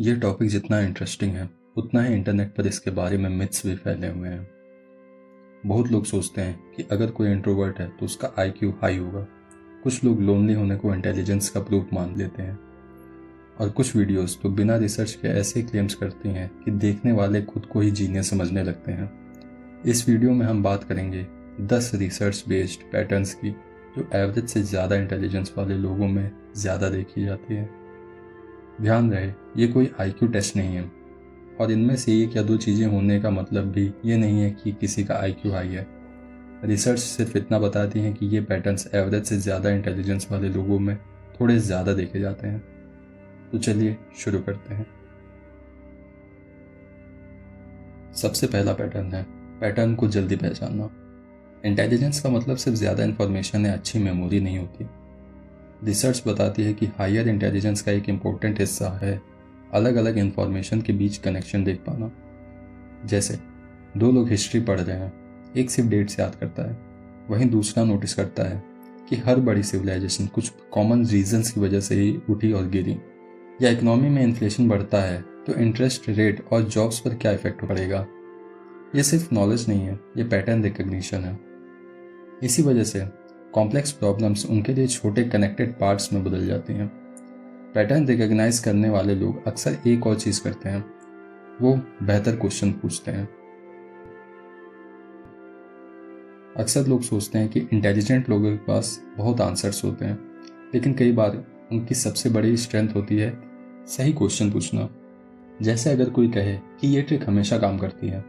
ये टॉपिक जितना इंटरेस्टिंग है उतना ही इंटरनेट पर इसके बारे में मिथ्स भी फैले हुए हैं। बहुत लोग सोचते हैं कि अगर कोई इंट्रोवर्ट है तो उसका आईक्यू हाई होगा। कुछ लोग लोनली होने को इंटेलिजेंस का प्रूफ मान लेते हैं और कुछ वीडियोस तो बिना रिसर्च के ऐसे क्लेम्स करती हैं कि देखने वाले खुद को ही जीनियस समझने लगते हैं। इस वीडियो में हम बात करेंगे 10 रिसर्च बेस्ड पैटर्न्स की जो एवरेज से ज़्यादा इंटेलिजेंस वाले लोगों में ज़्यादा देखी जाती है। ध्यान रहे, ये कोई आईक्यू टेस्ट नहीं है और इनमें से एक या दो चीज़ें होने का मतलब भी ये नहीं है कि किसी का आईक्यू हाई है। रिसर्च सिर्फ इतना बताती है कि ये पैटर्न्स एवरेज से ज़्यादा इंटेलिजेंस वाले लोगों में थोड़े ज़्यादा देखे जाते हैं। तो चलिए शुरू करते हैं। सबसे पहला पैटर्न है पैटर्न को जल्दी पहचानना। इंटेलिजेंस का मतलब सिर्फ ज़्यादा इन्फॉर्मेशन या अच्छी मेमोरी नहीं होती। रिसर्च बताती है कि हायर इंटेलिजेंस का एक इम्पोर्टेंट हिस्सा है अलग अलग इन्फॉर्मेशन के बीच कनेक्शन देख पाना। जैसे दो लोग हिस्ट्री पढ़ रहे हैं, एक सिर्फ डेट से याद करता है, वहीं दूसरा नोटिस करता है कि हर बड़ी सिविलाइजेशन कुछ कॉमन रीजंस की वजह से ही उठी और गिरी। या इकोनॉमी में इन्फ्लेशन बढ़ता है तो इंटरेस्ट रेट और जॉब्स पर क्या इफेक्ट पड़ेगा। ये सिर्फ नॉलेज नहीं है, ये पैटर्न रिकग्निशन है। इसी वजह से कॉम्प्लेक्स प्रॉब्लम्स उनके लिए छोटे कनेक्टेड पार्ट्स में बदल जाती हैं। पैटर्न रिकॉग्नाइज करने वाले लोग अक्सर एक और चीज़ करते हैं, वो बेहतर क्वेश्चन पूछते हैं। अक्सर लोग सोचते हैं कि इंटेलिजेंट लोगों के पास बहुत आंसर्स होते हैं, लेकिन कई बार उनकी सबसे बड़ी स्ट्रेंथ होती है सही क्वेश्चन पूछना। जैसे अगर कोई कहे कि ये ट्रिक हमेशा काम करती है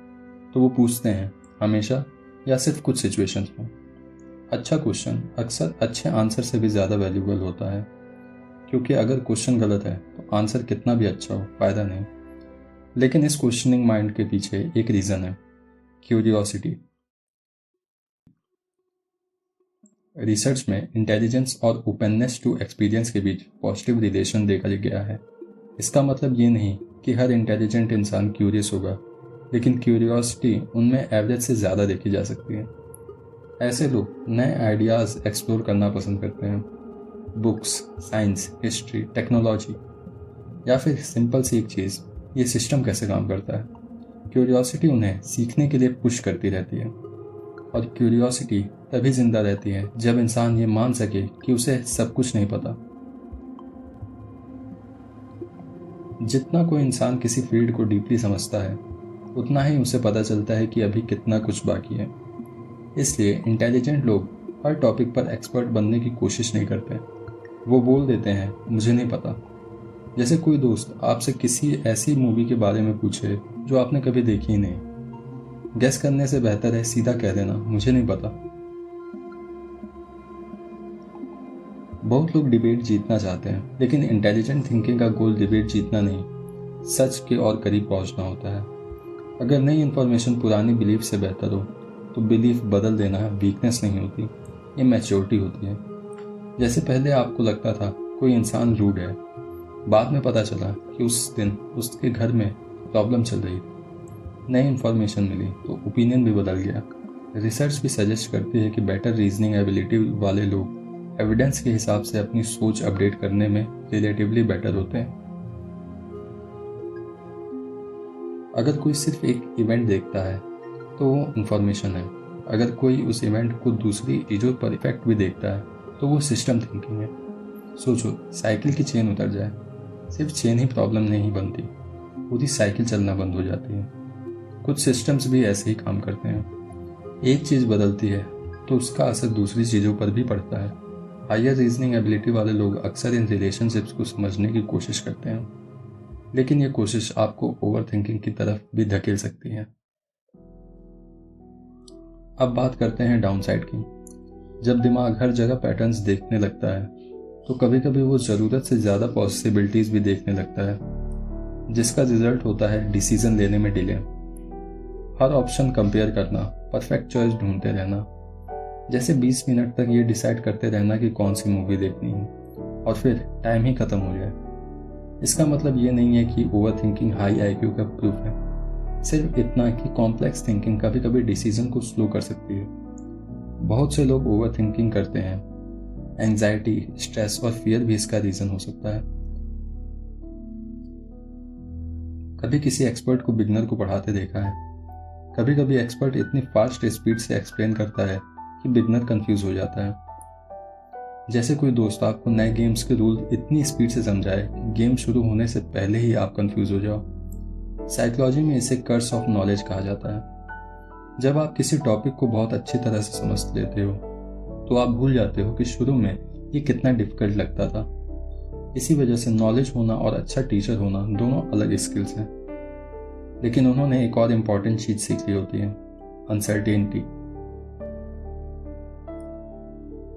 तो वो पूछते हैं हमेशा या सिर्फ कुछ सिचुएशंस में। अच्छा क्वेश्चन अक्सर अच्छे आंसर से भी ज़्यादा वैल्यूबल होता है, क्योंकि अगर क्वेश्चन गलत है तो आंसर कितना भी अच्छा हो फायदा नहीं। लेकिन इस क्वेश्चनिंग माइंड के पीछे एक रीज़न है, क्यूरियोसिटी। रिसर्च में इंटेलिजेंस और ओपननेस टू एक्सपीरियंस के बीच पॉजिटिव रिलेशन देखा गया है। इसका मतलब ये नहीं कि हर इंटेलिजेंट इंसान क्यूरियस होगा, लेकिन क्यूरियोसिटी उनमें एवरेज से ज़्यादा देखी जा सकती है। ऐसे लोग नए आइडियाज़ एक्सप्लोर करना पसंद करते हैं। बुक्स, साइंस, हिस्ट्री, टेक्नोलॉजी या फिर सिंपल सी एक चीज़, ये सिस्टम कैसे काम करता है। क्यूरियोसिटी उन्हें सीखने के लिए पुश करती रहती है और क्यूरियोसिटी तभी जिंदा रहती है जब इंसान ये मान सके कि उसे सब कुछ नहीं पता। जितना कोई इंसान किसी फील्ड को डीपली समझता है उतना ही उसे पता चलता है कि अभी कितना कुछ बाकी है। इसलिए इंटेलिजेंट लोग हर टॉपिक पर एक्सपर्ट बनने की कोशिश नहीं करते। वो बोल देते हैं मुझे नहीं पता। जैसे कोई दोस्त आपसे किसी ऐसी मूवी के बारे में पूछे जो आपने कभी देखी ही नहीं। गेस करने से बेहतर है सीधा कह देना मुझे नहीं पता। बहुत लोग डिबेट जीतना चाहते हैं, लेकिन इंटेलिजेंट थिंकिंग का गोल डिबेट जीतना नहीं, सच के और करीब पहुंचना होता है। अगर नई इन्फॉर्मेशन पुरानी बिलीफ से बेहतर हो तो बिलीफ बदल देना वीकनेस नहीं होती, ये मैच्योरिटी होती है। जैसे पहले आपको लगता था कोई इंसान रूड है, बाद में पता चला कि उस दिन उसके घर में प्रॉब्लम चल रही थी। नई इन्फॉर्मेशन मिली तो ओपिनियन भी बदल गया। रिसर्च भी सजेस्ट करती है कि बेटर रीजनिंग एबिलिटी वाले लोग एविडेंस के हिसाब से अपनी सोच अपडेट करने में रिलेटिवली बेटर होते हैं। अगर कोई सिर्फ एक इवेंट देखता है तो वो इन्फॉर्मेशन है। अगर कोई उस इवेंट को दूसरी चीज़ों पर इफेक्ट भी देखता है तो वो सिस्टम थिंकिंग है। सोचो साइकिल की चेन उतर जाए, सिर्फ चेन ही प्रॉब्लम नहीं बनती, पूरी साइकिल चलना बंद हो जाती है। कुछ सिस्टम्स भी ऐसे ही काम करते हैं। एक चीज़ बदलती है तो उसका असर दूसरी चीज़ों पर भी पड़ता है। हायर रीजनिंग एबिलिटी वाले लोग अक्सर इन रिलेशनशिप्स को समझने की कोशिश करते हैं, लेकिन ये कोशिश आपको ओवर थिंकिंग की तरफ भी धकेल सकती है। अब बात करते हैं डाउनसाइड की। जब दिमाग हर जगह पैटर्न्स देखने लगता है तो कभी कभी वो ज़रूरत से ज़्यादा पॉसिबिलिटीज़ भी देखने लगता है, जिसका रिजल्ट होता है डिसीजन लेने में डिले। हर ऑप्शन कंपेयर करना, परफेक्ट चॉइस ढूंढते रहना। जैसे 20 मिनट तक ये डिसाइड करते रहना कि कौन सी मूवी देखनी है और फिर टाइम ही खत्म हो जाए। इसका मतलब ये नहीं है कि ओवर थिंकिंग हाई आईक्यू का प्रूफ है, सिर्फ इतना कि कॉम्प्लेक्स थिंकिंग कभी कभी डिसीजन को स्लो कर सकती है। बहुत से लोग ओवर थिंकिंग करते हैं, एंजाइटी, स्ट्रेस और फियर भी इसका रीज़न हो सकता है। कभी किसी एक्सपर्ट को बिगनर को पढ़ाते देखा है। कभी कभी एक्सपर्ट इतनी फास्ट स्पीड से एक्सप्लेन करता है कि बिगनर कंफ्यूज हो जाता है। जैसे कोई दोस्त आपको नए गेम्स के रूल इतनी स्पीड से समझाए कि गेम शुरू होने से पहले ही आप कंफ्यूज हो जाओ। साइकोलॉजी में इसे कर्स ऑफ नॉलेज कहा जाता है। जब आप किसी टॉपिक को बहुत अच्छी तरह से समझ लेते हो तो आप भूल जाते हो कि शुरू में ये कितना डिफिकल्ट लगता था। इसी वजह से नॉलेज होना और अच्छा टीचर होना दोनों अलग स्किल्स हैं। लेकिन उन्होंने एक और इम्पॉर्टेंट चीज सीख ली होती है, अनसर्टेनिटी।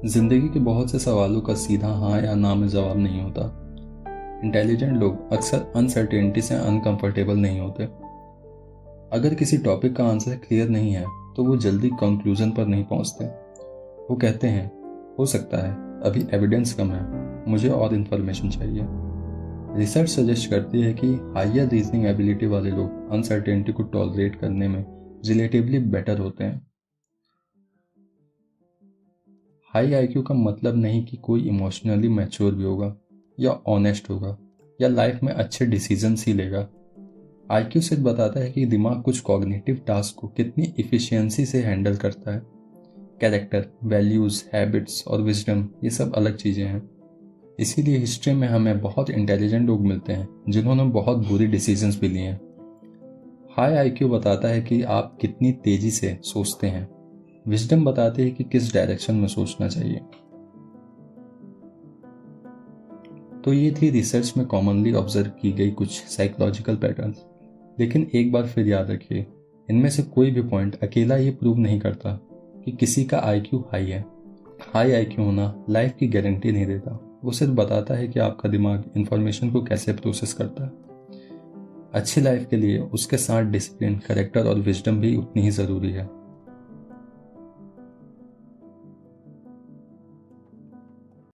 जिंदगी के बहुत से सवालों का सीधा हाँ या ना में जवाब नहीं होता। इंटेलिजेंट लोग अक्सर अनसर्टेनिटी से अनकंफर्टेबल नहीं होते। अगर किसी टॉपिक का आंसर क्लियर नहीं है तो वो जल्दी कंक्लूजन पर नहीं पहुंचते। वो कहते हैं हो सकता है, अभी एविडेंस कम है, मुझे और इन्फॉर्मेशन चाहिए। रिसर्च सजेस्ट करती है कि हायर रीजनिंग एबिलिटी वाले लोग अनसर्टेनिटी को टॉलरेट करने में रिलेटिवली बेटर होते हैं। हाई आईक्यू का मतलब नहीं कि कोई इमोशनली मैच्योर भी होगा या ऑनेस्ट होगा या लाइफ में अच्छे डिसीजंस ही लेगा। आईक्यू सिर्फ बताता है कि दिमाग कुछ कॉग्निटिव टास्क को कितनी इफिशियंसी से हैंडल करता है। कैरेक्टर, वैल्यूज, हैबिट्स और विजडम ये सब अलग चीज़ें हैं। इसीलिए हिस्ट्री में हमें बहुत इंटेलिजेंट लोग मिलते हैं जिन्होंने बहुत बुरी डिसीजंस भी लिए हैं। हाई आईक्यू बताता है कि आप कितनी तेजी से सोचते हैं। विजडम बताती है कि किस डायरेक्शन में सोचना चाहिए। तो ये थी रिसर्च में कॉमनली ऑब्जर्व की गई कुछ साइकोलॉजिकल पैटर्न्स। लेकिन एक बार फिर याद रखिए, इनमें से कोई भी पॉइंट अकेला ये प्रूव नहीं करता कि किसी का आईक्यू हाई है। हाई आईक्यू होना लाइफ की गारंटी नहीं देता, वो सिर्फ बताता है कि आपका दिमाग इंफॉर्मेशन को कैसे प्रोसेस करता है। अच्छी लाइफ के लिए उसके साथ डिसिप्लिन, कैरेक्टर और विजडम भी उतनी ही ज़रूरी है।